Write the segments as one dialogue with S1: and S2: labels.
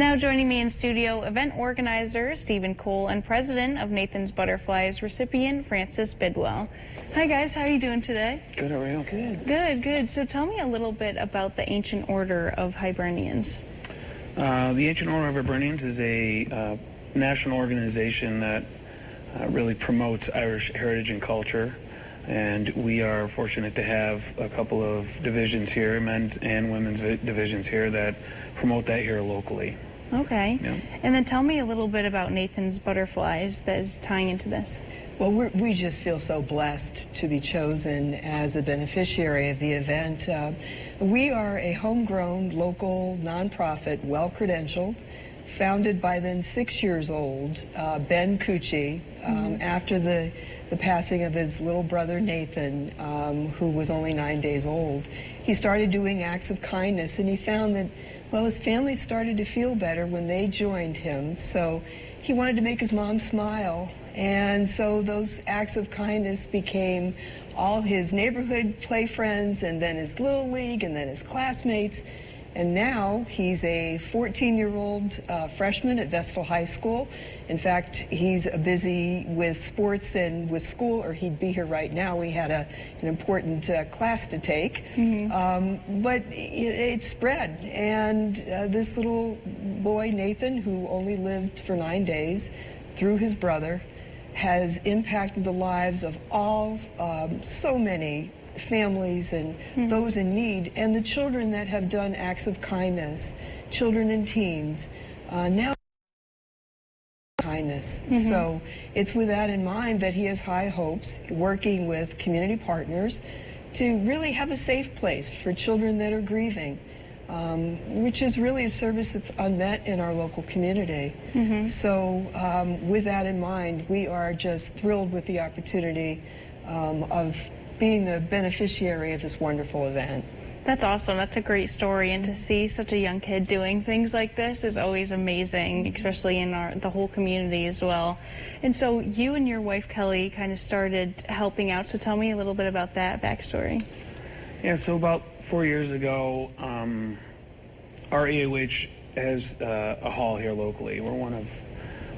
S1: Now joining me in studio, event organizer Stephen Cole and president of Nathan's Butterflies recipient Francis Bidwell. Hi guys, how are you doing today?
S2: Good, how are you?
S1: Good. Good, good. So tell me a little bit about the Ancient Order of Hibernians.
S2: The Ancient Order of Hibernians is a national organization that really promotes Irish heritage and culture. And we are fortunate to have a couple of divisions here, men's and women's divisions here, that promote that here locally.
S1: Okay.
S2: Yeah.
S1: And then tell me a little bit about Nathan's Butterflies that is tying into this.
S3: Well, we just feel so blessed to be chosen as a beneficiary of the event. We are a homegrown, local, nonprofit, well-credentialed, founded by then 6 years old, Ben Cucci, after the passing of his little brother Nathan, who was only 9 days old. He started doing acts of kindness, and he found that, well, his family started to feel better when they joined him. So he wanted to make his mom smile, and so those acts of kindness became all his neighborhood play friends, and then his little league, and then his classmates. And now he's a 14-year-old freshman at Vestal High School. In fact, he's busy with sports and with school, or he'd be here right now. We had an important class to take. But it spread. And this little boy, Nathan, who only lived for 9 days, through his brother, has impacted the lives of all, so many families and those in need, and the children that have done acts of kindness, children and teens, now kindness. So it's with that in mind that he has high hopes, working with community partners to really have a safe place for children that are grieving, which is really a service that's unmet in our local community. So with that in mind, we are just thrilled with the opportunity of being the beneficiary of this wonderful event.
S1: That's awesome. That's a great story, and to see such a young kid doing things like this is always amazing, especially in the whole community as well. And so you and your wife Kelly kind of started helping out, so tell me a little bit about that backstory.
S2: Yeah, so about 4 years ago, our AOH has a hall here locally.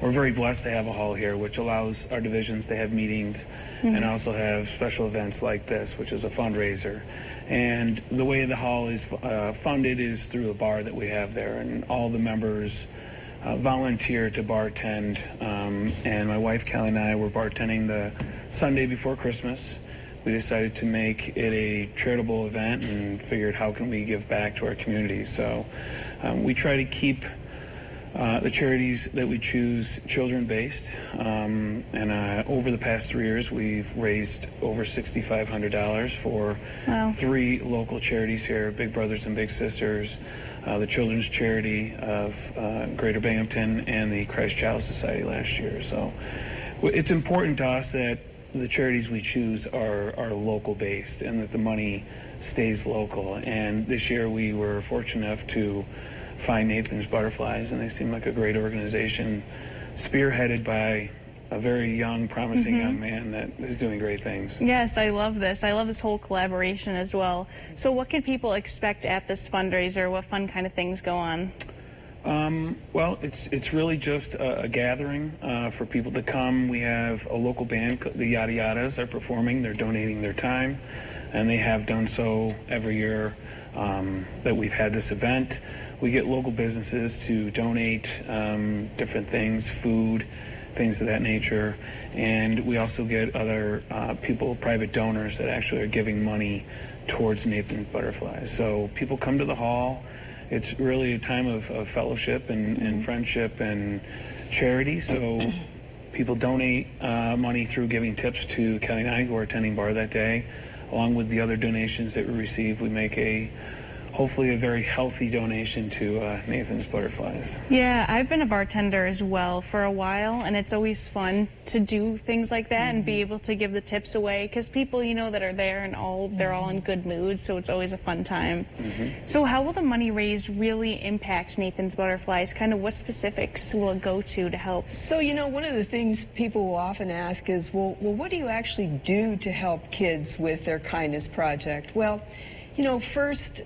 S2: We're very blessed to have a hall here, which allows our divisions to have meetings and also have special events like this, which is a fundraiser. And the way the hall is funded is through a bar that we have there, and all the members volunteer to bartend. And my wife Kelly and I were bartending the Sunday before Christmas. We decided to make it a charitable event and figured, how can we give back to our community? So we try to keep the charities that we choose children-based, and over the past 3 years we've raised over $6,500 for 3 local charities here: Big Brothers and Big Sisters, the Children's Charity of Greater Binghamton, and the Christ Child Society last year. So it's important to us that the charities we choose are local-based and that the money stays local. And this year we were fortunate enough to find Nathan's Butterflies, and they seem like a great organization, spearheaded by a very young, promising young man that is doing great things.
S1: Yes, I love this. I love this whole collaboration as well. So what can people expect at this fundraiser? What fun kind of things go on?
S2: Well, it's really just a gathering for people to come. We have a local band, the Yada Yadas, are performing. They're donating their time, and they have done so every year that we've had this event. We get local businesses to donate different things, food, things of that nature, and we also get other people, private donors, that actually are giving money towards Nathan's Butterflies. So people come to the hall. It's really a time of fellowship and friendship and charity. So people donate money through giving tips to Kelly and I, who are attending bar that day. Along with the other donations that we receive, we make hopefully a very healthy donation to Nathan's Butterflies.
S1: Yeah, I've been a bartender as well for a while, and it's always fun to do things like that and be able to give the tips away, because people, you know, that are there and they're all in good mood, so it's always a fun time. So how will the money raised really impact Nathan's Butterflies? Kind of what specifics will it go to help?
S3: So, you know, one of the things people will often ask is, well, what do you actually do to help kids with their kindness project? Well, you know, first,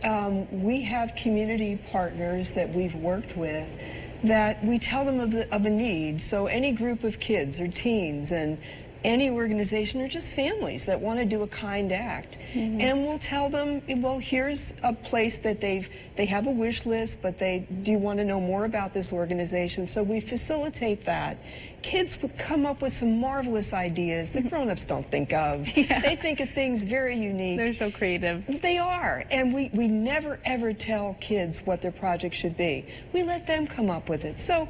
S3: we have community partners that we've worked with that we tell them of a need. So any group of kids or teens and any organization or just families that want to do a kind act. And we'll tell them, well, here's a place that they have a wish list, but they do want to know more about this organization. So we facilitate that. Kids would come up with some marvelous ideas that grown-ups don't think of.
S1: Yeah.
S3: They think of things very unique.
S1: They're so creative.
S3: They are, and we never ever tell kids what their project should be. We let them come up with it. So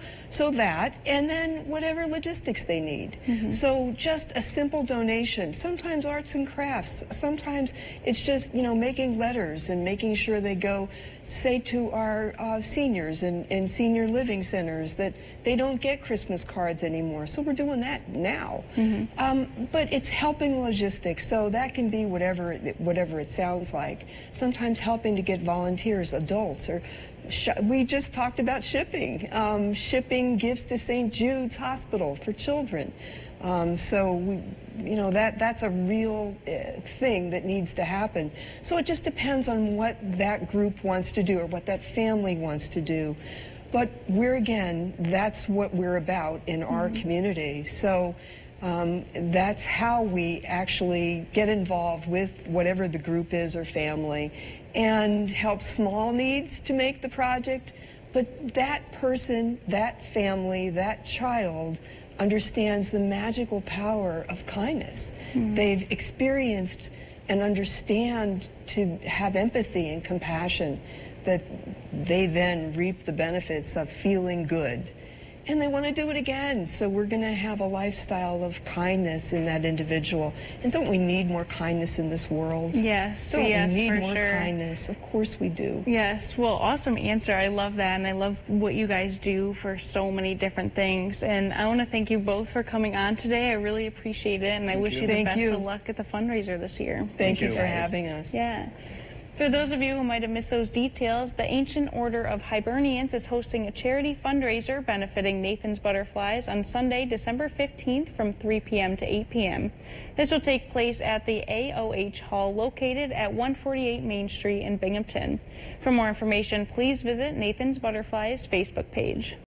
S3: that, and then whatever logistics they need. So just a simple donation. Sometimes arts and crafts. Sometimes it's just, you know, making letters and making sure they go, say, to our seniors and senior living centers that they don't get Christmas cards anymore. So we're doing that now. But it's helping logistics, so that can be whatever it sounds like. Sometimes helping to get volunteers, adults, or we just talked about shipping. Shipping gifts to St. Jude's Hospital for children. So we, you know, that's a real thing that needs to happen. So it just depends on what that group wants to do or what that family wants to do. But again, that's what we're about in our community. So that's how we actually get involved with whatever the group is or family and help small needs to make the project. But that person, that family, that child understands the magical power of kindness. They've experienced and understand to have empathy and compassion, that they then reap the benefits of feeling good. And they want to do it again. So we're going to have a lifestyle of kindness in that individual. And don't we need more kindness in this world?
S1: Yes.
S3: Don't
S1: yes,
S3: we need
S1: for
S3: more
S1: sure.
S3: kindness? Of course we do.
S1: Yes, well, awesome answer. I love that, and I love what you guys do for so many different things. And I want to thank you both for coming on today. I really appreciate it, and I wish you the
S3: Thank
S1: best
S3: you.
S1: of luck at the fundraiser this year.
S3: Thank you
S2: you,
S3: for
S2: guys.
S3: having us.
S1: Yeah. For those of you who might have missed those details, the Ancient Order of Hibernians is hosting a charity fundraiser benefiting Nathan's Butterflies on Sunday, December 15th from 3 p.m. to 8 p.m. This will take place at the AOH Hall located at 148 Main Street in Binghamton. For more information, please visit Nathan's Butterflies Facebook page.